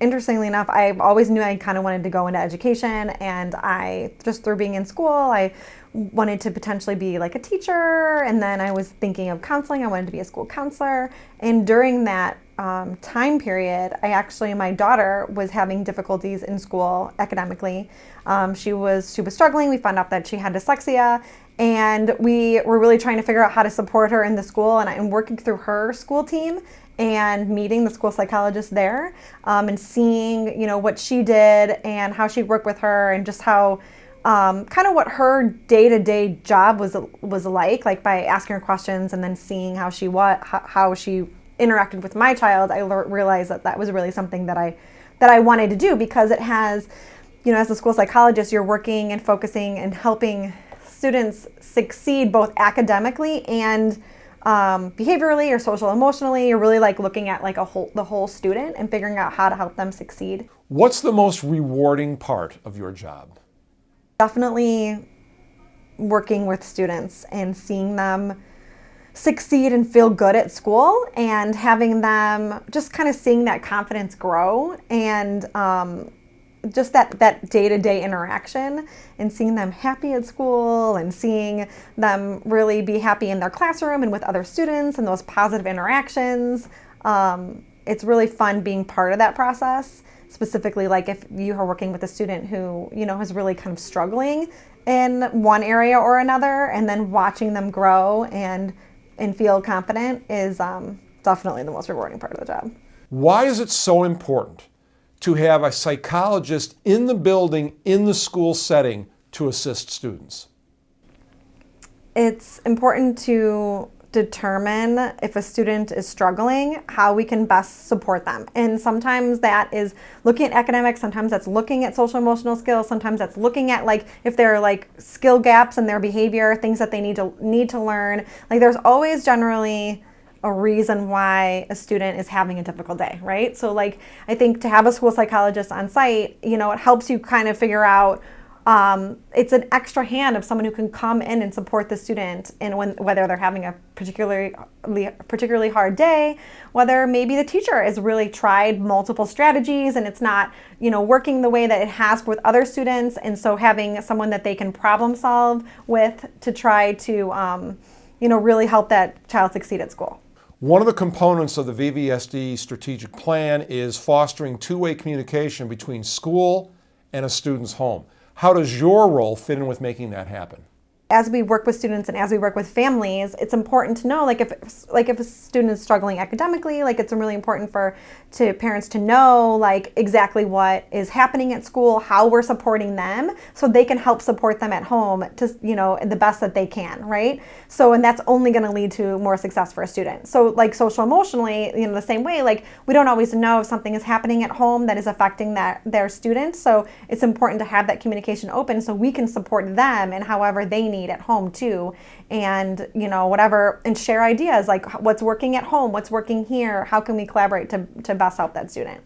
interestingly enough, I always knew I kind of wanted to go into education, and I just through being in school, I wanted to potentially be like a teacher, and then I was thinking of counseling. I wanted to be a school counselor, and during that time period, my daughter was having difficulties in school academically. She was struggling. We found out that she had dyslexia, and we were really trying to figure out how to support her in the school, and I'm working through her school team and meeting the school psychologist there, and seeing, what she did and how she worked with her, and just how kind of what her day-to-day job was like by asking her questions and then seeing how she interacted with my child. I realized that was really something that I wanted to do, because it has, as a school psychologist, you're working and focusing and helping students succeed both academically and behaviorally or social emotionally. You're really looking at the whole student and figuring out how to help them succeed. What's the most rewarding part of your job? Definitely working with students and seeing them succeed and feel good at school, and having them just kind of seeing that confidence grow, and just that day-to-day interaction, and seeing them happy at school, and seeing them really be happy in their classroom and with other students, and those positive interactions. It's really fun being part of that process, specifically if you are working with a student who is really kind of struggling in one area or another, and then watching them grow and feel confident is definitely the most rewarding part of the job. Why is it so important to have a psychologist in the building, in the school setting, to assist students? It's important to determine if a student is struggling, how we can best support them. And sometimes that is looking at academics, sometimes that's looking at social emotional skills, sometimes that's looking at if there are skill gaps in their behavior, things that they need to learn. There's always generally a reason why a student is having a difficult day, right? So I think to have a school psychologist on site, it helps you kind of figure out, it's an extra hand of someone who can come in and support the student, and whether they're having a particularly hard day, whether maybe the teacher has really tried multiple strategies and it's not, working the way that it has with other students, and so having someone that they can problem solve with to try to, really help that child succeed at school. One of the components of the VVSD strategic plan is fostering two-way communication between school and a student's home. How does your role fit in with making that happen? As we work with students and as we work with families, it's important to know, if a student is struggling academically, it's really important for parents to know, exactly what is happening at school, how we're supporting them, so they can help support them at home to, the best that they can, right? So, and that's only going to lead to more success for a student. So, social emotionally, the same way, we don't always know if something is happening at home that is affecting their students. So, it's important to have that communication open so we can support them and however they need at home too, and whatever, and share ideas what's working at home, what's working here, how can we collaborate to best help that student.